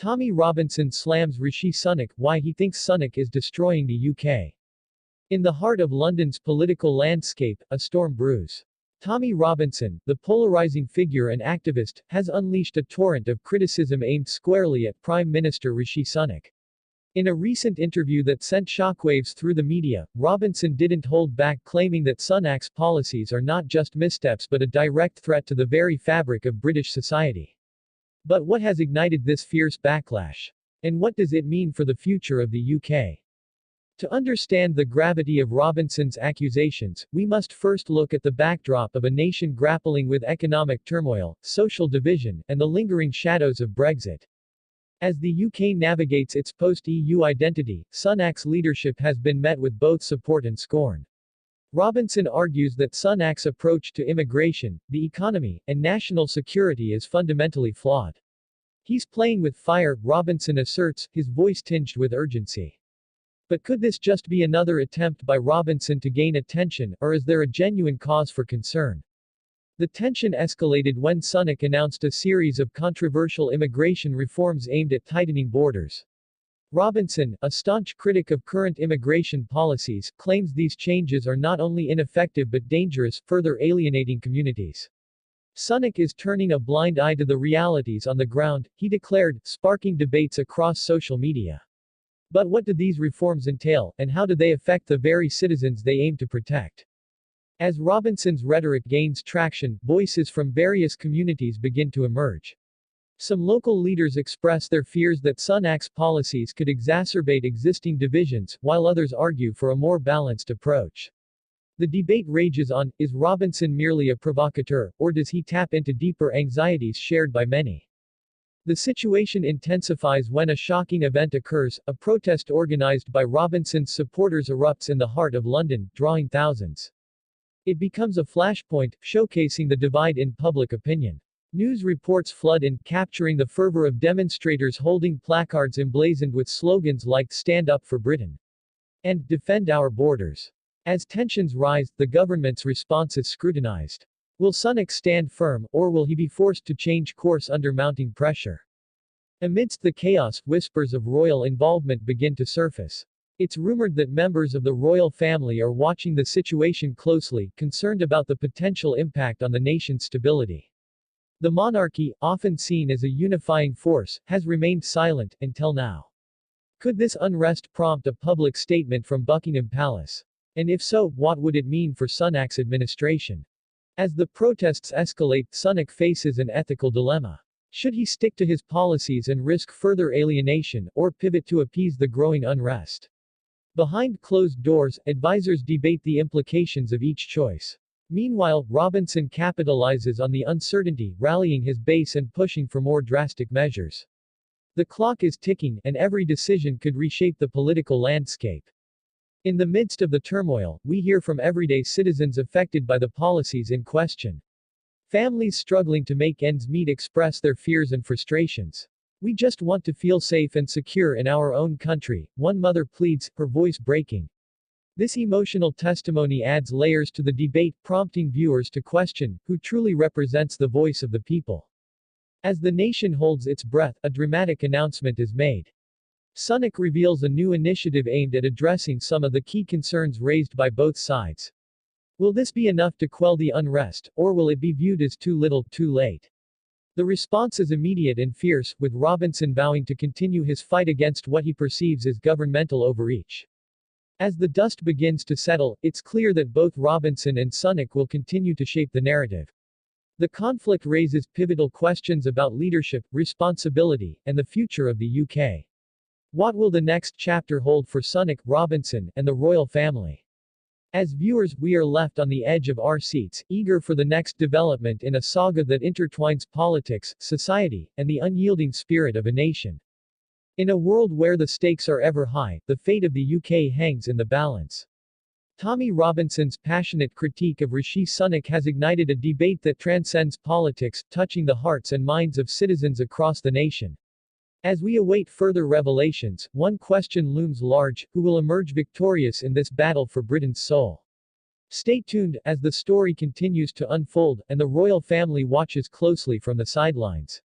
Tommy Robinson slams Rishi Sunak, why he thinks Sunak is destroying the UK. In the heart of London's political landscape, a storm brews. Tommy Robinson, the polarizing figure and activist, has unleashed a torrent of criticism aimed squarely at Prime Minister Rishi Sunak. In a recent interview that sent shockwaves through the media, Robinson didn't hold back, claiming that Sunak's policies are not just missteps but a direct threat to the very fabric of British society. But what has ignited this fierce backlash? And what does it mean for the future of the UK? To understand the gravity of Robinson's accusations, we must first look at the backdrop of a nation grappling with economic turmoil, social division, and the lingering shadows of Brexit. As the UK navigates its post-EU identity, Sunak's leadership has been met with both support and scorn. Robinson argues that Sunak's approach to immigration, the economy, and national security is fundamentally flawed. He's playing with fire, Robinson asserts, his voice tinged with urgency. But could this just be another attempt by Robinson to gain attention, or is there a genuine cause for concern? The tension escalated when Sunak announced a series of controversial immigration reforms aimed at tightening borders. Robinson, a staunch critic of current immigration policies, claims these changes are not only ineffective but dangerous, further alienating communities. Sunak is turning a blind eye to the realities on the ground, he declared, sparking debates across social media. But what do these reforms entail, and how do they affect the very citizens they aim to protect? As Robinson's rhetoric gains traction, voices from various communities begin to emerge. Some local leaders express their fears that Sunak's policies could exacerbate existing divisions, while others argue for a more balanced approach. The debate rages on, is Robinson merely a provocateur, or does he tap into deeper anxieties shared by many? The situation intensifies when a shocking event occurs. A protest organized by Robinson's supporters erupts in the heart of London, drawing thousands. It becomes a flashpoint, showcasing the divide in public opinion. News reports flood in, capturing the fervor of demonstrators holding placards emblazoned with slogans like "Stand up for Britain" and "Defend our borders." As tensions rise, the government's response is scrutinized. Will Sunak stand firm, or will he be forced to change course under mounting pressure? Amidst the chaos, whispers of royal involvement begin to surface. It's rumored that members of the royal family are watching the situation closely, concerned about the potential impact on the nation's stability. The monarchy, often seen as a unifying force, has remained silent, until now. Could this unrest prompt a public statement from Buckingham Palace? And if so, what would it mean for Sunak's administration? As the protests escalate, Sunak faces an ethical dilemma. Should he stick to his policies and risk further alienation, or pivot to appease the growing unrest? Behind closed doors, advisors debate the implications of each choice. Meanwhile, Robinson capitalizes on the uncertainty, rallying his base and pushing for more drastic measures. The clock is ticking, and every decision could reshape the political landscape. In the midst of the turmoil, we hear from everyday citizens affected by the policies in question. Families struggling to make ends meet express their fears and frustrations. "We just want to feel safe and secure in our own country," one mother pleads, her voice breaking. This emotional testimony adds layers to the debate, prompting viewers to question, who truly represents the voice of the people? As the nation holds its breath, a dramatic announcement is made. Sunak reveals a new initiative aimed at addressing some of the key concerns raised by both sides. Will this be enough to quell the unrest, or will it be viewed as too little, too late? The response is immediate and fierce, with Robinson vowing to continue his fight against what he perceives as governmental overreach. As the dust begins to settle, it's clear that both Robinson and Sunak will continue to shape the narrative. The conflict raises pivotal questions about leadership, responsibility, and the future of the UK. What will the next chapter hold for Sunak, Robinson, and the royal family? As viewers, we are left on the edge of our seats, eager for the next development in a saga that intertwines politics, society, and the unyielding spirit of a nation. In a world where the stakes are ever high, the fate of the UK hangs in the balance. Tommy Robinson's passionate critique of Rishi Sunak has ignited a debate that transcends politics, touching the hearts and minds of citizens across the nation. As we await further revelations, one question looms large: who will emerge victorious in this battle for Britain's soul? Stay tuned, as the story continues to unfold, and the royal family watches closely from the sidelines.